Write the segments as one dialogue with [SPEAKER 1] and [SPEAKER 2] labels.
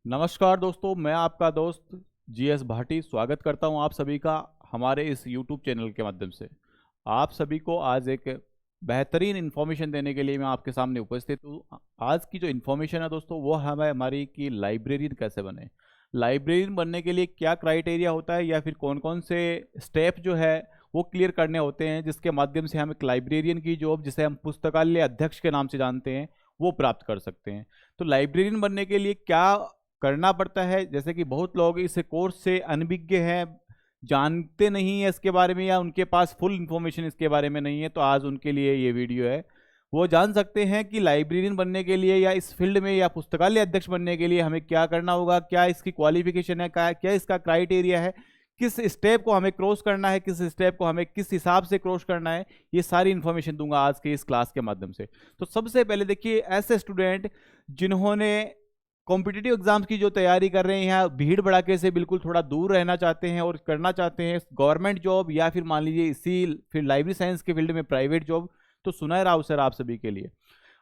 [SPEAKER 1] नमस्कार दोस्तों, मैं आपका दोस्त जीएस भाटी स्वागत करता हूं आप सभी का हमारे इस यूट्यूब चैनल के माध्यम से। आप सभी को आज एक बेहतरीन इन्फॉर्मेशन देने के लिए मैं आपके सामने उपस्थित हूं। आज की जो इन्फॉर्मेशन है दोस्तों वो हमें हमारी कि लाइब्रेरियन कैसे बने। लाइब्रेरियन बनने के लिए क्या क्राइटेरिया होता है या फिर कौन कौन से स्टेप जो है वो क्लियर करने होते हैं जिसके माध्यम से हम एक लाइब्रेरियन की जॉब, जिसे हम पुस्तकालय अध्यक्ष के नाम से जानते हैं, वो प्राप्त कर सकते हैं। तो लाइब्रेरियन बनने के लिए क्या करना पड़ता है, जैसे कि बहुत लोग इस कोर्स से अनभिज्ञ हैं, जानते नहीं है इसके बारे में या उनके पास फुल इंफॉर्मेशन इसके बारे में नहीं है, तो आज उनके लिए ये वीडियो है। वो जान सकते हैं कि लाइब्रेरियन बनने के लिए या इस फील्ड में या पुस्तकालय अध्यक्ष बनने के लिए हमें क्या करना होगा, क्या इसकी क्वालिफिकेशन है, क्या इसका क्राइटेरिया है, किस स्टेप को हमें क्रॉस करना है, किस स्टेप को हमें किस हिसाब से क्रॉस करना है। ये सारी इन्फॉर्मेशन दूंगा आज के इस क्लास के माध्यम से। तो सबसे पहले देखिए, ऐसे स्टूडेंट जिन्होंने कॉम्पिटिटिव एग्जाम्स की जो तैयारी कर रहे हैं, भीड़ भड़ाके से बिल्कुल थोड़ा दूर रहना चाहते हैं और करना चाहते हैं गवर्नमेंट जॉब या फिर मान लीजिए इसी फिर लाइब्रेरी साइंस के फील्ड में प्राइवेट जॉब, तो सुनहरा अवसर आप सभी के लिए।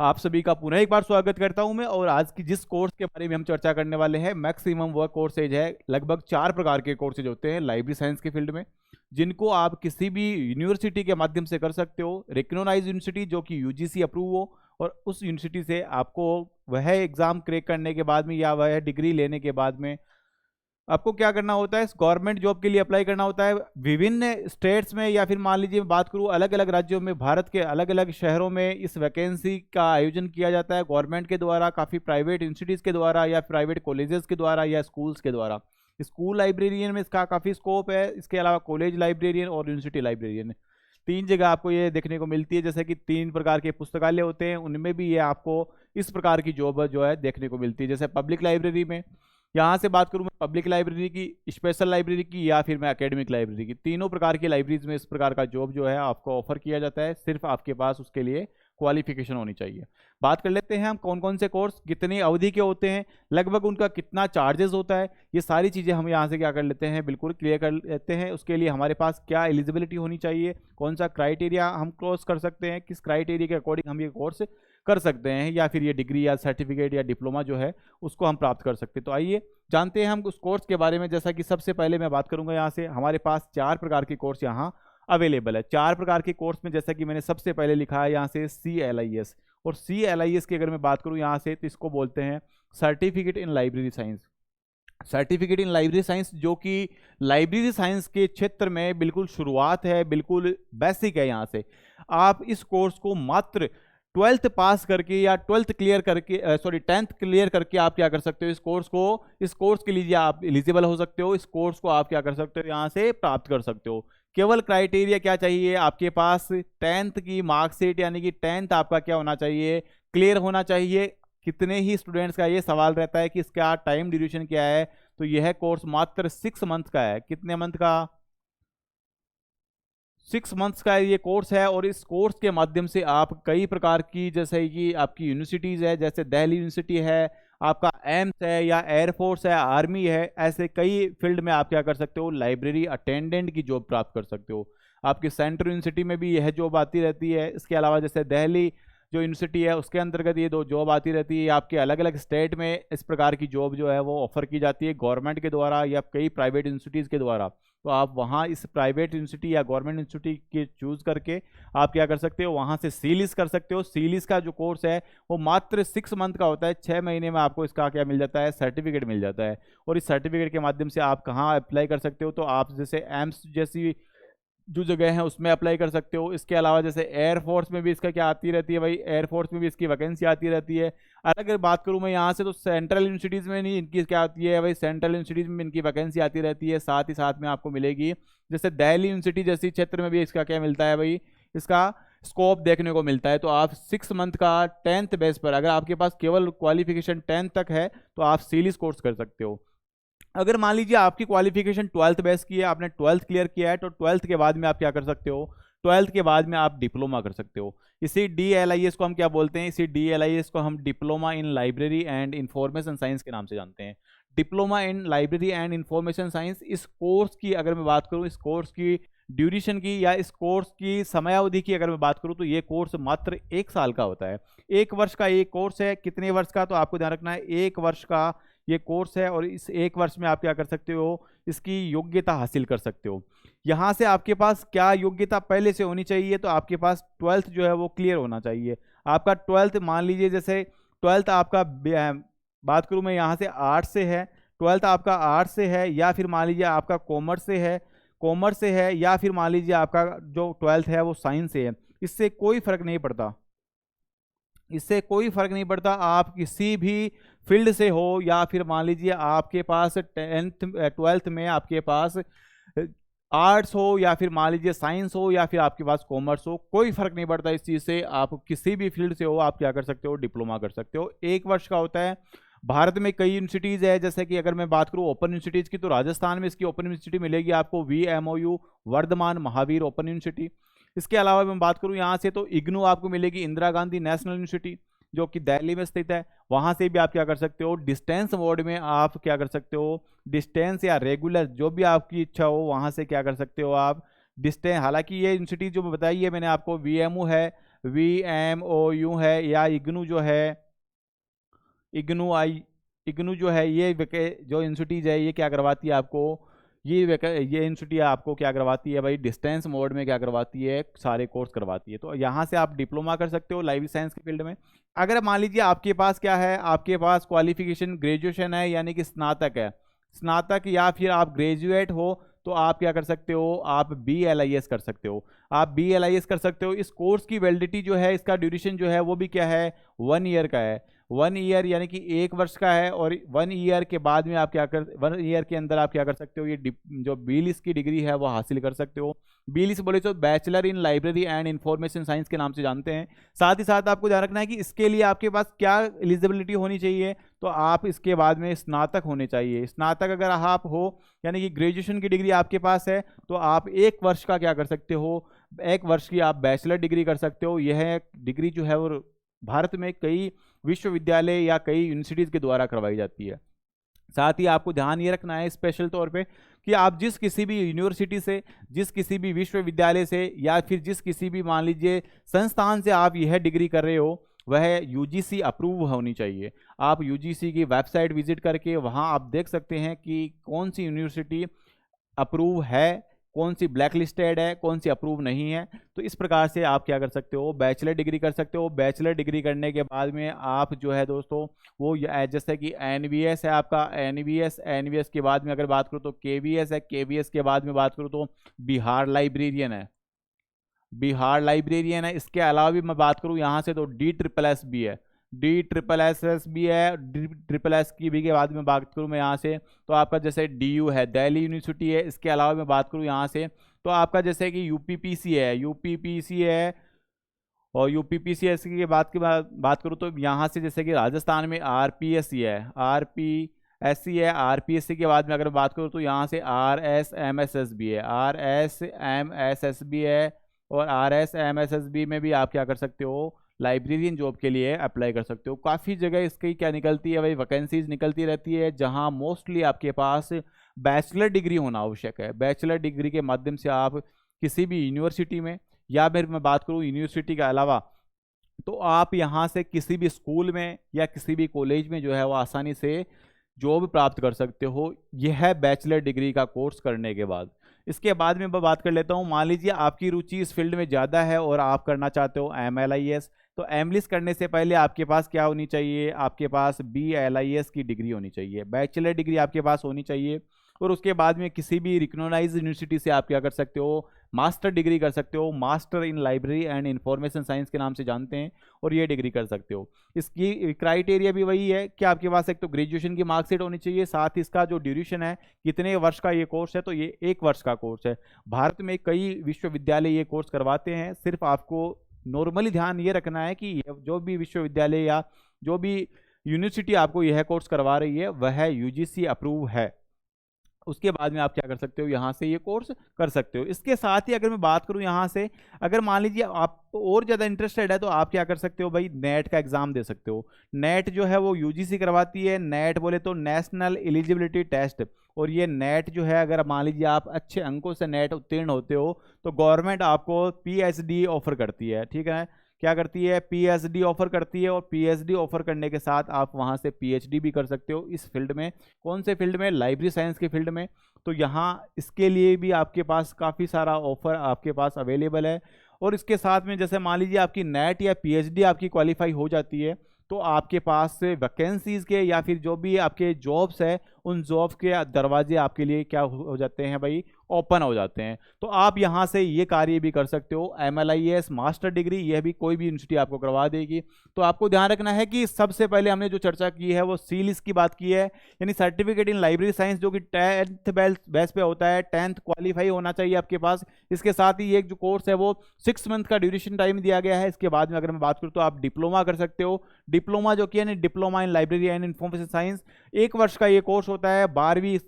[SPEAKER 1] आप सभी का पुनः एक बार स्वागत करता हूं मैं। और आज की जिस कोर्स के बारे में हम चर्चा करने वाले हैं, मैक्सिमम वर्क कोर्स एज है। लगभग 4 प्रकार के कोर्सेज होते हैं लाइब्रेरी साइंस के फील्ड में, जिनको आप किसी भी यूनिवर्सिटी के माध्यम से कर सकते हो। रिकग्नाइज्ड यूनिवर्सिटी जो कि यूजीसी अप्रूव हो, और उस यूनिवर्सिटी से आपको वह एग्जाम क्रैक करने के बाद में या वह डिग्री लेने के बाद में आपको क्या करना होता है, गवर्नमेंट जॉब के लिए अप्लाई करना होता है। विभिन्न स्टेट्स में या फिर मान लीजिए बात करूँ अलग अलग राज्यों में, भारत के अलग अलग शहरों में इस वैकेंसी का आयोजन किया जाता है गवर्नमेंट के द्वारा, काफ़ी प्राइवेट इंस्टीट्यूट्स के द्वारा या प्राइवेट कॉलेजेस के द्वारा या स्कूल्स के द्वारा। स्कूल लाइब्रेरियन में इसका काफ़ी स्कोप है। इसके अलावा कॉलेज लाइब्रेरियन और यूनिवर्सिटी लाइब्रेरियन, 3 जगह आपको ये देखने को मिलती है। जैसे कि 3 प्रकार के पुस्तकालय होते हैं, उनमें भी ये आपको इस प्रकार की जॉब जो है देखने को मिलती है। जैसे पब्लिक लाइब्रेरी में, यहाँ से बात करूँ मैं पब्लिक लाइब्रेरी की, स्पेशल लाइब्रेरी की या फिर मैं एकेडमिक लाइब्रेरी की, तीनों प्रकार की लाइब्रेरीज में इस प्रकार का जॉब जो है आपको ऑफर किया जाता है। सिर्फ आपके पास उसके लिए क्वालिफिकेशन होनी चाहिए। बात कर लेते हैं हम कौन कौन से कोर्स कितनी अवधि के होते हैं, लगभग उनका कितना चार्जेस होता है, ये सारी चीज़ें हम यहाँ से क्या कर लेते हैं, बिल्कुल क्लियर कर लेते हैं। उसके लिए हमारे पास क्या एलिजिबिलिटी होनी चाहिए, कौन सा क्राइटेरिया हम क्रॉस कर सकते हैं, किस क्राइटेरिया के अकॉर्डिंग हम ये कोर्स कर सकते हैं, या फिर ये डिग्री या सर्टिफिकेट या डिप्लोमा जो है उसको हम प्राप्त कर सकते हैं। तो आइए जानते हैं हम उस कोर्स के बारे में। जैसा कि सबसे पहले मैं बात करूंगा, यहाँ से हमारे पास 4 प्रकार के कोर्स यहाँ अवेलेबल है। 4 प्रकार के कोर्स में जैसा कि मैंने सबसे पहले लिखा है यहाँ से CLIS, और CLIS की अगर मैं बात करूँ यहाँ से, तो इसको बोलते हैं certificate in library science. Certificate in library science जो कि लाइब्रेरी साइंस के क्षेत्र में बिल्कुल शुरुआत है, बिल्कुल बेसिक है। यहाँ से आप इस कोर्स को मात्र 12th पास करके या 12th क्लियर करके 10th क्लियर करके आप क्या कर सकते हो, इस कोर्स के लिए आप एलिजिबल हो सकते हो। इस कोर्स को आप क्या कर सकते हो, यहाँ से प्राप्त कर सकते हो। केवल क्राइटेरिया क्या चाहिए, आपके पास 10th की मार्कशीट, यानी कि 10th आपका क्या होना चाहिए, क्लियर होना चाहिए। कितने ही स्टूडेंट्स का ये सवाल रहता है कि इसका टाइम ड्यूरेशन क्या है, तो यह कोर्स मात्र 6 मंथ का है। कितने मंथ का, 6 मंथ्स का ये कोर्स है। और इस कोर्स के माध्यम से आप कई प्रकार की, जैसे कि आपकी यूनिवर्सिटीज़ है, जैसे दिल्ली यूनिवर्सिटी है, आपका एम्स है या एयरफोर्स है, आर्मी है, ऐसे कई फील्ड में आप क्या कर सकते हो, लाइब्रेरी अटेंडेंट की जॉब प्राप्त कर सकते हो। आपकी सेंट्रल यूनिवर्सिटी में भी यह जॉब आती रहती है। इसके अलावा जैसे दिल्ली जो यूनिवर्सिटी है उसके अंतर्गत ये 2 जॉब आती रहती है। आपके अलग अलग स्टेट में इस प्रकार की जॉब जो है वो ऑफर की जाती है गवर्नमेंट के द्वारा या कई प्राइवेट यूनिवर्सिटीज़ के द्वारा। तो आप वहाँ इस प्राइवेट यूनिवर्सिटी या गवर्नमेंट यूनिवर्सिटी के चूज़ करके आप क्या कर सकते हो, वहाँ से CLIS कर सकते हो। CLIS का जो कोर्स है वो मात्र 6 मंथ का होता है। 6 महीने में आपको इसका क्या मिल जाता है, सर्टिफिकेट मिल जाता है। और इस सर्टिफिकेट के माध्यम से आप कहाँ अप्लाई कर सकते हो, तो आप जैसे एम्स जैसी जो जगह है उसमें अप्लाई कर सकते हो। इसके अलावा जैसे एयरफोर्स में भी इसका क्या आती रहती है भाई, एयरफोर्स में भी इसकी वैकेंसी आती रहती है। अगर बात करूं मैं यहाँ से, तो सेंट्रल यूनिवर्सिटीज़ में नहीं इनकी क्या आती है भाई, सेंट्रल यूनिवर्सिटीज़ में इनकी वैकेंसी आती रहती है। साथ ही साथ में आपको मिलेगी जैसे दिल्ली यूनिवर्सिटी जैसी क्षेत्र में भी इसका क्या मिलता है भाई, इसका स्कोप देखने को मिलता है। तो आप 6 मंथ का 10th बेस पर, अगर आपके पास केवल क्वालिफिकेशन 10th तक है, तो आप CLIS कोर्स कर सकते हो। अगर मान लीजिए आपकी क्वालिफिकेशन 12th बेस की है, आपने 12th क्लियर किया है, तो 12th के बाद में आप क्या कर सकते हो, 12th के बाद में आप डिप्लोमा कर सकते हो। इसी DLIS को हम क्या बोलते हैं, इसी DLIS को हम diploma in library and information science के नाम से जानते हैं। Diploma in library and information science, इस कोर्स की अगर मैं बात करूं, इस कोर्स की ड्यूरेशन की या इस कोर्स की समयावधि की अगर मैं बात करूं, तो ये कोर्स मात्र 1 साल का होता है। 1 वर्ष का ये कोर्स है। कितने वर्ष का, तो आपको ध्यान रखना है 1 वर्ष का ये कोर्स है और इस एक वर्ष में आप क्या कर सकते हो, इसकी योग्यता हासिल कर सकते हो। यहाँ से आपके पास क्या योग्यता पहले से होनी चाहिए, तो आपके पास 12th जो है वो क्लियर होना चाहिए। आपका 12th मान लीजिए, जैसे 12th आपका बात करूँ मैं यहाँ से आर्ट्स से है, 12th आपका आर्ट्स से है, या फिर मान लीजिए आपका कॉमर्स से है, या फिर मान लीजिए आपका जो 12th है वो साइंस से है, इससे कोई फर्क नहीं पड़ता। इससे कोई फर्क नहीं पड़ता, आप किसी भी फील्ड से हो, या फिर मान लीजिए आपके पास 12th में आपके पास आर्ट्स हो, या फिर मान लीजिए साइंस हो, या फिर आपके पास कॉमर्स हो, कोई फर्क नहीं पड़ता इस चीज़ से। आप किसी भी फील्ड से हो, आप क्या कर सकते हो, डिप्लोमा कर सकते हो। एक वर्ष का होता है। भारत में कई यूनिवर्सिटीज़ है, जैसे कि अगर मैं बात करूँ ओपन यूनिवर्सिटीज़ की, तो राजस्थान में इसकी ओपन यूनिवर्सिटी मिलेगी आपको, VMOU Vardhaman Mahaveer open university. इसके अलावा मैं बात करूँ यहाँ से, तो इग्नू आपको मिलेगी, इंदिरा गांधी नेशनल यूनिवर्सिटी, जो कि दिल्ली में स्थित है। वहाँ से भी आप क्या कर सकते हो, डिस्टेंस मोड में आप क्या कर सकते हो, डिस्टेंस या रेगुलर जो भी आपकी इच्छा हो, वहाँ से क्या कर सकते हो आप डिस्टेंस। हालांकि ये यूनिवर्सिटी जो बताई है मैंने आपको, VMU है, VMOU है, या इग्नू जो है, इग्नू जो है, ये जो यूनिवर्सिटीज है, ये क्या करवाती है आपको, ये यूनिवर्सिटी आपको क्या करवाती है भाई, डिस्टेंस मोड में क्या करवाती है, सारे कोर्स करवाती है। तो यहाँ से आप डिप्लोमा कर सकते हो लाइफ साइंस के फील्ड में। अगर मान लीजिए आपके पास क्या है, आपके पास क्वालिफिकेशन ग्रेजुएशन है, यानी कि स्नातक है, स्नातक या फिर आप ग्रेजुएट हो, तो आप क्या कर सकते हो, आप BLIS कर सकते हो। आप BLIS कर सकते हो। इस कोर्स की वैलिडिटी जो है, इसका ड्यूरेशन जो है वो भी क्या है, 1 ईयर का है। 1 ईयर यानी कि 1 वर्ष का है, और 1 ईयर के बाद में आप क्या कर 1 ईयर के अंदर आप क्या कर सकते हो, ये जो BLIS की डिग्री है वो हासिल कर सकते हो। BLIS बोले तो bachelor in library and information science के नाम से जानते हैं। साथ ही साथ आपको ध्यान रखना है कि इसके लिए आपके पास क्या एलिजिबिलिटी होनी चाहिए, तो आप इसके बाद में स्नातक होने चाहिए। स्नातक अगर आप हो, यानी कि ग्रेजुएशन की डिग्री आपके पास है, तो आप 1 वर्ष का क्या कर सकते हो, 1 वर्ष की आप बैचलर डिग्री कर सकते हो। यह डिग्री जो है वो भारत में कई विश्वविद्यालय या कई यूनिवर्सिटीज़ के द्वारा करवाई जाती है। साथ ही आपको ध्यान ये रखना है स्पेशल तौर पे कि आप जिस किसी भी यूनिवर्सिटी से, जिस किसी भी विश्वविद्यालय से, या फिर जिस किसी भी मान लीजिए संस्थान से आप यह डिग्री कर रहे हो, वह UGC अप्रूव होनी चाहिए। आप UGC की वेबसाइट विजिट करके वहाँ आप देख सकते हैं कि कौन सी यूनिवर्सिटी अप्रूव है, कौन सी ब्लैक लिस्टेड है, कौन सी अप्रूव नहीं है। तो इस प्रकार से आप क्या कर सकते हो, बैचलर डिग्री कर सकते हो। बैचलर डिग्री करने के बाद में आप जो है दोस्तों, वो जैसे कि NVS है आपका, NVS के बाद में अगर बात करूँ तो KVS है, KVS के बाद में बात करूँ तो बिहार लाइब्रेरियन है, बिहार लाइब्रेरियन है। इसके अलावा भी मैं बात करूँ यहाँ से तो DSSS भी है, DSSS भी है। DSSS की भी के बाद में बात करूँ मैं यहाँ से, तो आपका जैसे DU है, दिल्ली यूनिवर्सिटी है। इसके अलावा मैं बात करूँ यहाँ से, तो आपका जैसे कि UPPC है, और UPPCS की बात करूँ तो यहाँ से जैसे कि राजस्थान में RPSC है, RPSC के बाद में अगर बात करूँ तो यहाँ से RSMSS भी है, RSMSS भी है। और RSMSSB में भी आप क्या कर सकते हो, लाइब्रेरियन जॉब के लिए अप्लाई कर सकते हो। काफ़ी जगह इसकी क्या निकलती है भाई, वैकेंसीज निकलती रहती है, जहां मोस्टली आपके पास बैचलर डिग्री होना आवश्यक है। बैचलर डिग्री के माध्यम से आप किसी भी यूनिवर्सिटी में, या फिर मैं बात करूं यूनिवर्सिटी के अलावा, तो आप यहां से किसी भी स्कूल में या किसी भी कॉलेज में जो है वो आसानी से जॉब प्राप्त कर सकते हो, यह है बैचलर डिग्री का कोर्स करने के बाद। इसके बाद में मैं बात कर लेता हूँ, मान लीजिए आपकी रुचि इस फील्ड में ज़्यादा है और आप करना चाहते हो MLIS, तो MLIS करने से पहले आपके पास क्या होनी चाहिए, आपके पास BLIS की डिग्री होनी चाहिए, बैचलर डिग्री आपके पास होनी चाहिए। और उसके बाद में किसी भी रिकॉग्नाइज्ड यूनिवर्सिटी से आप क्या कर सकते हो, मास्टर डिग्री कर सकते हो, master in library and information science के नाम से जानते हैं, और ये डिग्री कर सकते हो। इसकी क्राइटेरिया भी वही है कि आपके पास एक तो ग्रेजुएशन की मार्कशीट होनी चाहिए, साथ ही इसका जो ड्यूरेशन है, कितने वर्ष का ये कोर्स है, तो ये 1 वर्ष का कोर्स है। भारत में कई विश्वविद्यालय ये कोर्स करवाते हैं। सिर्फ आपको नॉर्मली ध्यान ये रखना है कि जो भी विश्वविद्यालय या जो भी यूनिवर्सिटी आपको यह कोर्स करवा रही है वह UGC अप्रूव है। उसके बाद में आप क्या कर सकते हो, यहाँ से ये कोर्स कर सकते हो। इसके साथ ही अगर मैं बात करूँ यहाँ से, अगर मान लीजिए आप और ज़्यादा इंटरेस्टेड है, तो आप क्या कर सकते हो भाई, नेट का एग्जाम दे सकते हो। नेट जो है वो UGC करवाती है। नेट बोले तो नेशनल एलिजिबिलिटी टेस्ट, और ये नेट जो है, अगर मान लीजिए आप अच्छे अंकों से नेट उत्तीर्ण होते हो, तो गवर्नमेंट आपको PhD ऑफर करती है, ठीक है। क्या करती है, पीएचडी ऑफर करती है, और पीएचडी ऑफर करने के साथ आप वहाँ से पीएचडी भी कर सकते हो इस फील्ड में। कौन से फील्ड में, लाइब्रेरी साइंस के फील्ड में। तो यहाँ इसके लिए भी आपके पास काफ़ी सारा ऑफर आपके पास अवेलेबल है। और इसके साथ में जैसे मान लीजिए आपकी नेट या पीएचडी आपकी क्वालिफाई हो जाती है, तो आपके पास वैकेंसीज के या फिर जो भी आपके जॉब्स है, उन जॉब के दरवाजे आपके लिए क्या हो जाते हैं भाई, ओपन हो जाते हैं। तो आप यहाँ से ये कार्य भी कर सकते हो। MLIS मास्टर डिग्री, यह भी कोई भी यूनिवर्सिटी आपको करवा देगी। तो आपको ध्यान रखना है कि सबसे पहले हमने जो चर्चा की है वो सीलिस की बात की है, यानी सर्टिफिकेट इन लाइब्रेरी साइंस, जो कि 10th बेस पे होता है, 10th क्वालिफाई होना चाहिए आपके पास। इसके साथ ही एक जो कोर्स है वो 6 मंथ का ड्यूरेशन टाइम दिया गया है। इसके बाद में अगर मैं बात करूँ तो आप डिप्लोमा कर सकते हो। डिप्लोमा जो कि यानी diploma in library and information science, 1 वर्ष का ये कोर्स होता है। 12वीं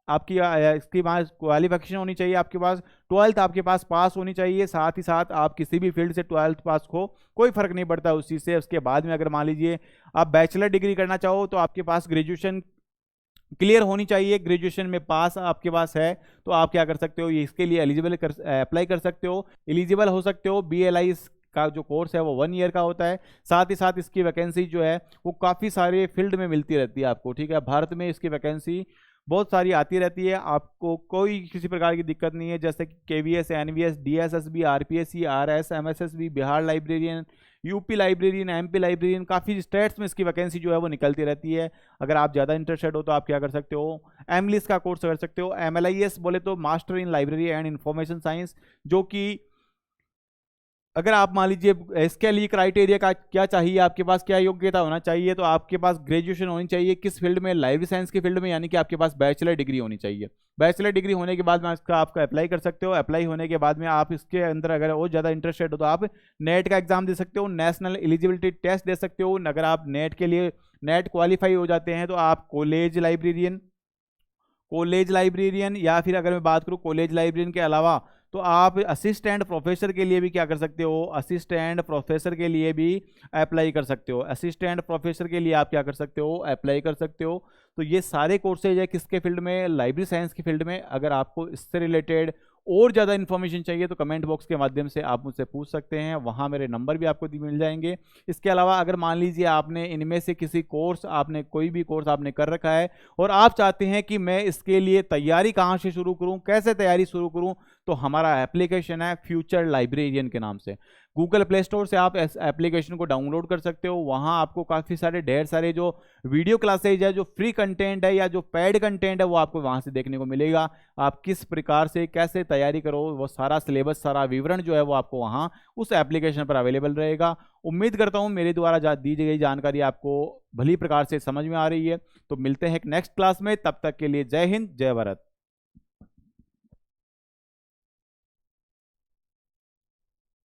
[SPEAKER 1] आपकी इसकी पास क्वालिफिकेशन होनी चाहिए आपके पास, 12th आपके पास पास होनी चाहिए। साथ ही साथ आप किसी भी फील्ड से 12th पास हो, कोई फर्क नहीं पड़ता उस चीज़ से। उसके बाद में अगर मान लीजिए आप बैचलर डिग्री करना चाहो तो आपके पास ग्रेजुएशन क्लियर होनी चाहिए। ग्रेजुएशन में पास आपके पास है तो आप क्या कर सकते हो, ये इसके लिए एलिजिबल अप्लाई कर सकते हो, एलिजिबल हो सकते हो। BLI का जो कोर्स है वो 1 ईयर का होता है। साथ ही साथ इसकी वैकेंसी जो है वो काफ़ी सारे फील्ड में मिलती रहती है आपको, ठीक है। भारत में इसकी वैकेंसी बहुत सारी आती रहती है, आपको कोई किसी प्रकार की दिक्कत नहीं है। जैसे कि KVS, NVS, DSSB, RPSC, RS, MSSB, Bihar librarian, UP librarian, MP librarian, काफ़ी स्टेट्स में इसकी वैकेंसी जो है वो निकलती रहती है। अगर आप ज़्यादा इंटरेस्टेड हो तो आप क्या कर सकते हो, MLIS का कोर्स कर सकते हो। MLIS बोले तो master in library and information science, जो कि अगर आप मान लीजिए इसके लिए क्राइटेरिया का क्या चाहिए, आपके पास क्या योग्यता होना चाहिए, तो आपके पास ग्रेजुएशन होनी चाहिए किस फील्ड में, लाइब्रेरी साइंस के फील्ड में, यानी कि आपके पास बैचलर डिग्री होनी चाहिए। बैचलर डिग्री होने के बाद में इसका आपका अप्लाई कर सकते हो। अप्लाई होने के बाद में आप इसके अंदर अगर और ज़्यादा इंटरेस्टेड हो तो आप नेट का एग्जाम दे सकते हो, नेशनल एलिजिबिलिटी टेस्ट दे सकते हो। अगर आप नेट के लिए नेट क्वालिफाई हो जाते हैं तो आप कॉलेज लाइब्रेरियन या फिर अगर मैं बात करूँ कॉलेज लाइब्रेरियन के अलावा तो आप असिस्टेंट प्रोफेसर के लिए भी क्या कर सकते हो, असिस्टेंट प्रोफेसर के लिए भी अप्लाई कर सकते हो। असिस्टेंट प्रोफेसर के लिए आप क्या कर सकते हो, अप्लाई कर सकते हो। तो ये सारे कोर्सेज है किसके फील्ड में, लाइब्रेरी साइंस के फील्ड में। अगर आपको इससे रिलेटेड और ज़्यादा इन्फॉर्मेशन चाहिए तो कमेंट बॉक्स के माध्यम से आप मुझसे पूछ सकते हैं, वहाँ मेरे नंबर भी आपको मिल जाएंगे। इसके अलावा अगर मान लीजिए आपने इनमें से किसी कोर्स, आपने कोई भी कोर्स आपने कर रखा है और आप चाहते हैं कि मैं इसके लिए तैयारी कहाँ से शुरू करूँ, कैसे तैयारी शुरू करूँ, तो हमारा एप्लीकेशन है फ्यूचर लाइब्रेरियन के नाम से। गूगल प्ले स्टोर से आप इस एप्लीकेशन को डाउनलोड कर सकते हो। वहाँ आपको काफ़ी सारे ढेर सारे जो वीडियो क्लासेज है, जो फ्री कंटेंट है या जो पेड कंटेंट है, वो आपको वहाँ से देखने को मिलेगा। आप किस प्रकार से कैसे तैयारी करो, वो सारा सिलेबस, सारा विवरण जो है वो आपको वहाँ उस एप्लीकेशन पर अवेलेबल रहेगा। उम्मीद करता हूँ मेरे द्वारा दी गई जानकारी आपको भली प्रकार से समझ में आ रही है। तो मिलते हैं एक नेक्स्ट क्लास में, तब तक के लिए जय हिंद, जय भारत।